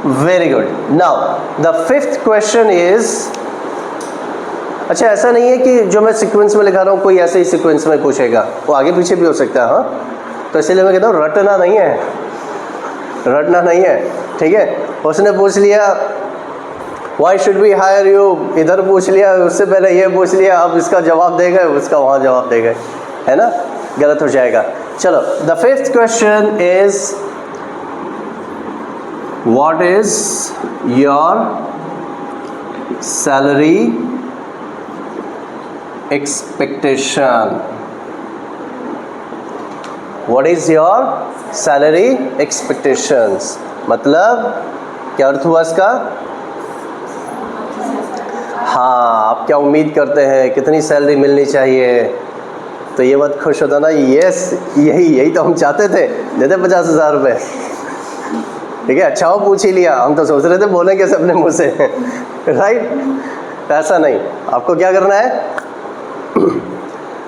Very good. Now the fifth question is, अच्छा ऐसा नहीं है कि जो मैं सीक्वेंस में लिखा रहा हूँ कोई ऐसे ही सीक्वेंस में पूछेगा, वो आगे पीछे भी हो सकता है. हाँ, तो इसलिए मैं कहता हूँ रटना नहीं है, रटना नहीं है. ठीक है, उसने पूछ लिया why should we hire you, इधर पूछ लिया, उससे पहले ये पूछ लिया, अब इसका जवाब दे गए, उसका वहाँ जवाब दे गए, है ना, गलत हो जाएगा. चलो, the fifth question is what is your salary expectation. What is your salary expectations, मतलब क्या अर्थ हुआ इसका? हाँ, आप क्या उम्मीद करते हैं, कितनी सैलरी मिलनी चाहिए. तो ये बात खुश होता ना, यस यही तो हम चाहते थे, देते 50,000 रुपये. ठीक है, अच्छा वो पूछ ही लिया, हम तो सोच रहे थे बोलेंगे कैसे अपने मुँह से. राइट, ऐसा नहीं. आपको क्या करना है,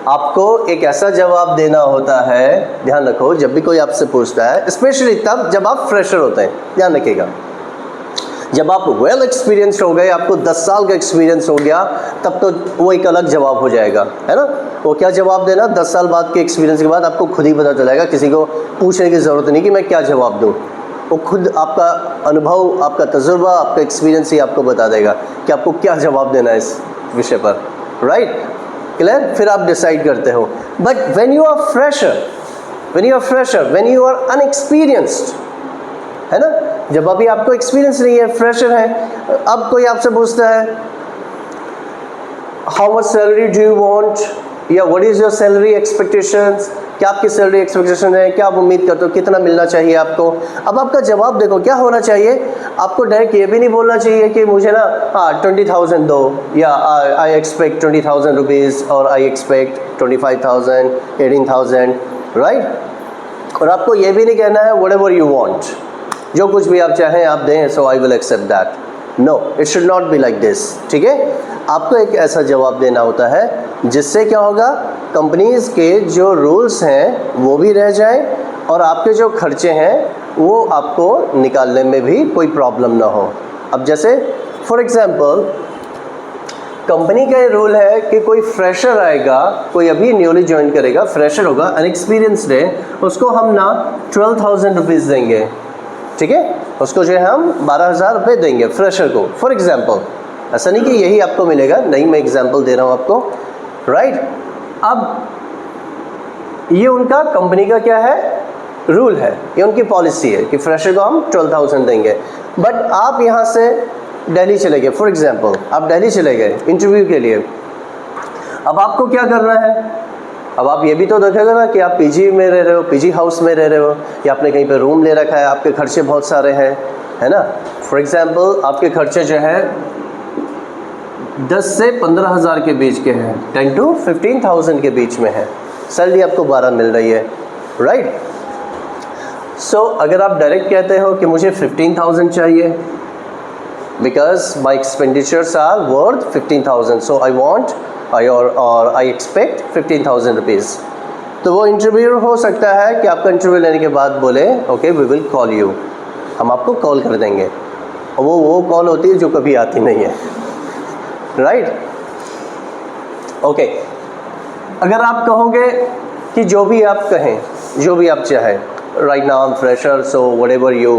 आपको एक ऐसा जवाब देना होता है. ध्यान रखो, जब भी कोई आपसे पूछता है, स्पेशली तब जब आप फ्रेशर होते हैं, ध्यान रखिएगा. जब आप वेल एक्सपीरियंस्ड हो गए, आपको 10 साल का एक्सपीरियंस हो गया, तब तो वो एक अलग जवाब हो जाएगा, है ना. वो क्या जवाब देना, 10 साल बाद के एक्सपीरियंस के बाद आपको खुद ही पता चलेगा, किसी को पूछने की ज़रूरत नहीं कि मैं क्या जवाब दूँ. वो खुद आपका अनुभव, आपका तजुर्बा, आपका एक्सपीरियंस ही आपको बता देगा कि आपको क्या जवाब देना है इस विषय पर. Right, clear. फिर आप डिसाइड करते हो. But when you are fresher, when you are unexperienced, है ना, जब अभी आपको एक्सपीरियंस नहीं है, फ्रेशर है, अब कोई आपसे पूछता है how much salary do you want, या what is your salary expectations, क्या आपकी सैलरी एक्सपेक्टेशन है, क्या आप उम्मीद करते हो, कितना मिलना चाहिए आपको. अब आपका जवाब देखो क्या होना चाहिए. आपको डायरेक्ट ये भी नहीं बोलना चाहिए कि मुझे ना 20,000 दो, या आई एक्सपेक्ट 20,000 रुपीज़, और आई एक्सपेक्ट 25,000, 18,000. राइट, और आपको ये भी नहीं कहना है व्हाट एवर यू वांट, जो कुछ भी आप चाहें आप दें, so I will accept that. No, it should not be like this. ठीक है, आपको एक ऐसा जवाब देना होता है जिससे क्या होगा, कंपनीज़ के जो रूल्स हैं वो भी रह जाएं, और आपके जो खर्चे हैं वो आपको निकालने में भी कोई प्रॉब्लम ना हो. अब जैसे फॉर एग्जांपल, कंपनी का ये रूल है कि कोई फ्रेशर आएगा, कोई अभी न्यूली ज्वाइन करेगा, फ्रेशर होगा, अनएक्सपीरियंस्ड है, उसको हम ना 12,000 रुपीज़ देंगे. ठीक है, उसको जो है हम 12,000 रुपये देंगे फ्रेशर को, फॉर एग्जांपल. ऐसा नहीं कि यही आपको मिलेगा, नहीं, मैं एग्जांपल दे रहा हूँ आपको. राइट, अब ये उनका कंपनी का क्या है, रूल है, ये उनकी पॉलिसी है कि फ्रेशर को हम 12,000 देंगे. बट आप यहाँ से दिल्ली चले गए, फॉर एग्जांपल आप दिल्ली चले गए इंटरव्यू के लिए. अब आपको क्या करना है, अब आप ये भी तो देखेगा ना कि आप पीजी में रह रहे हो, पीजी हाउस में रह रहे हो, या आपने कहीं पे रूम ले रखा है, आपके खर्चे बहुत सारे हैं, है ना. फॉर एग्जांपल आपके खर्चे जो है 10 से 15,000 के बीच के हैं, 10 to 15,000 के बीच में है, सैलरी आपको 12 मिल रही है. राइट, सो अगर आप डायरेक्ट कहते हो कि मुझे 15,000 चाहिए, because my expenditures are worth 15,000, so I want और आई एक्सपेक्ट 15,000 रुपीज़, तो वो इंटरव्यू हो सकता है कि आपका इंटरव्यू लेने के बाद बोले okay we will call you, हम आपको कॉल कर देंगे. और वो कॉल होती है जो कभी आती नहीं है. Right, okay. अगर आप कहोगे कि जो भी आप कहें, जो भी आप चाहें, right now I am fresher, so whatever you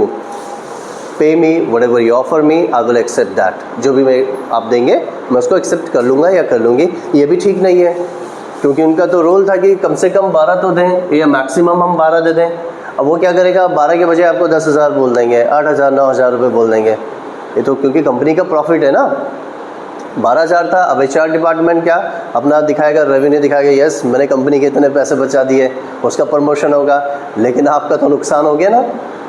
pay me, whatever you offer me, I will accept that. जो भी मैं आप देंगे मैं उसको एक्सेप्ट कर लूँगा या कर लूँगी. ये भी ठीक नहीं है, क्योंकि उनका तो रोल था कि कम से कम 12 तो दें, या मैक्सिमम हम 12 दे दें. अब वो क्या करेगा, 12 के बजाय आपको 10,000 बोल देंगे, 8,000 9,000 रुपये बोल देंगे. ये तो क्योंकि कंपनी का प्रॉफिट है ना. 12,000 था, अब HR डिपार्टमेंट क्या अपना दिखाएगा, रेवेन्यू दिखाएगा, यस मैंने कंपनी के इतने पैसे बचा दिए, उसका प्रमोशन होगा, लेकिन आपका तो नुकसान हो गया ना.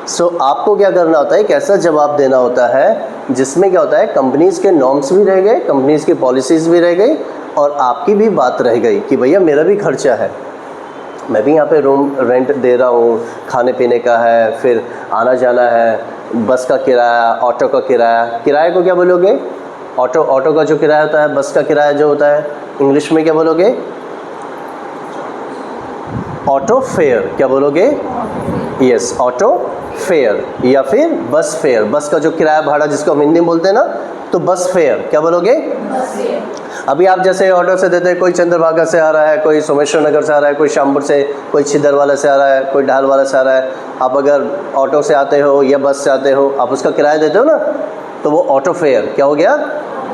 सो आपको क्या करना होता है, एक ऐसा जवाब देना होता है जिसमें क्या होता है, कंपनीज़ के नॉर्म्स भी रह गए, कंपनीज़ की पॉलिसीज़ भी रह गई, और आपकी भी बात रह गई कि भैया मेरा भी खर्चा है, मैं भी यहाँ पे रूम रेंट दे रहा हूँ, खाने पीने का है, फिर आना जाना है, बस का किराया, ऑटो का किराया. किराए को क्या बोलोगे, ऑटो का जो किराया होता है, बस का किराया जो होता है, इंग्लिश में क्या बोलोगे, ऑटो फेयर. क्या बोलोगे, यस ऑटो फेयर या फिर बस फेयर, बस का जो किराया भाड़ा जिसको हम हिंदी में बोलते हैं ना, तो बस फेयर। क्या बोलोगे? बस फेयर। अभी आप जैसे ऑटो से देते हैं, कोई चंद्रभागा से आ रहा है, कोई सोमेश्वर नगर से आ रहा है, कोई शामपुर से, कोई छिदरवाला से आ रहा है, कोई ढालवाला से आ रहा है। आप अगर ऑटो से आते हो या बस से आते हो, आप उसका किराया देते हो ना, तो वो ऑटो फेयर। क्या हो गया?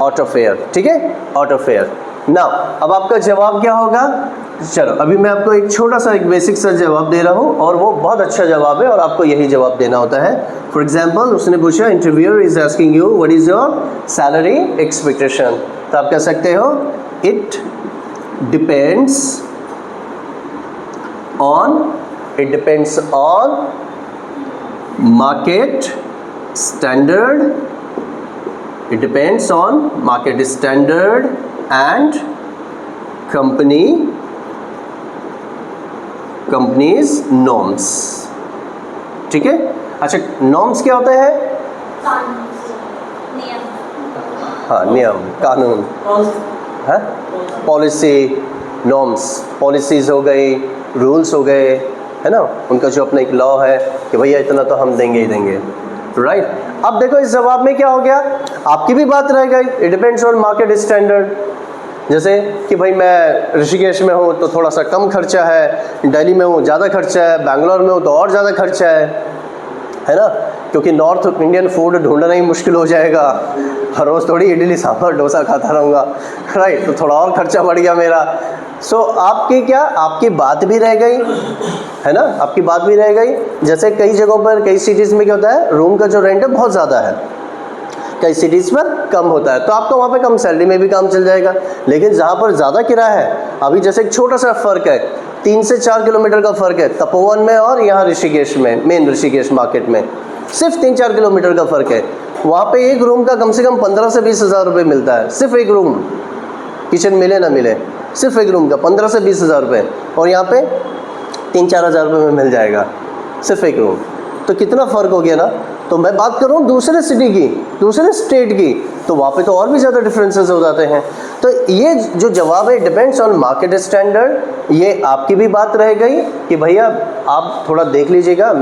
Auto fair. ठीक है, ऑटो फेयर। नाउ अब आपका जवाब क्या होगा? चलो अभी मैं आपको एक छोटा सा एक बेसिक सा जवाब दे रहा हूँ और वो बहुत अच्छा जवाब है और आपको यही जवाब देना होता है। फॉर एग्जाम्पल उसने पूछा, interviewer is asking you what is your salary expectation, तो आप कह सकते हो it depends on market standard, it depends on market standard and company's norms। ठीक है, अच्छा norms क्या होता है? नियम। हाँ, नियम, कानून है, पॉलिसी, नॉर्म्स, पॉलिसीज़ हो गई, रूल्स हो गए, है ना, उनका जो अपना एक लॉ है कि भैया इतना तो हम देंगे ही देंगे, राइट। अब देखो इस जवाब में क्या हो गया, आपकी भी बात रह गई, it depends on market standard. जैसे कि भाई मैं ऋषिकेश में हूँ तो थोड़ा सा कम खर्चा है, दिल्ली में हूँ ज़्यादा खर्चा है, बैंगलोर में हूँ तो और ज़्यादा खर्चा है ना, क्योंकि नॉर्थ इंडियन फूड ढूंढना ही मुश्किल हो जाएगा, हर रोज़ थोड़ी इडली सांभर डोसा खाता रहूँगा, राइट, तो थोड़ा और खर्चा बढ़ गया मेरा। सो आपकी क्या, आपकी बात भी रह गई, है ना, आपकी बात भी रह गई। जैसे कई जगहों पर, कई सिटीज़ में क्या होता है, रूम का जो रेंट है बहुत ज़्यादा है, कई सिटीज़ पर कम होता है, तो आपका वहाँ पे कम सैलरी में भी काम चल जाएगा। लेकिन जहाँ पर ज़्यादा किराया है, अभी जैसे एक छोटा सा फ़र्क है, 3 से 4 किलोमीटर का फ़र्क है तपोवन में और यहाँ ऋषिकेश में, मेन ऋषिकेश मार्केट में सिर्फ 3-4 किलोमीटर का फ़र्क है। वहाँ पे एक रूम का कम से कम 15 से 20 हज़ार रुपये मिलता है, सिर्फ एक रूम, किचन मिले ना मिले, सिर्फ एक रूम का 15 से 20 हज़ार रुपये, और यहाँ पे 3-4 हज़ार रुपये में मिल जाएगा सिर्फ एक रूम। तो कितना फ़र्क हो गया ना। तो मैं बात करूँ दूसरे सिटी की, दूसरे स्टेट की, तो वहाँ पे तो और भी ज़्यादा डिफरेंसेस हो जाते हैं। तो ये जो जवाब है, डिपेंड्स ऑन मार्केट स्टैंडर्ड, ये आपकी भी बात रह गई कि भैया आप थोड़ा देख लीजिएगा।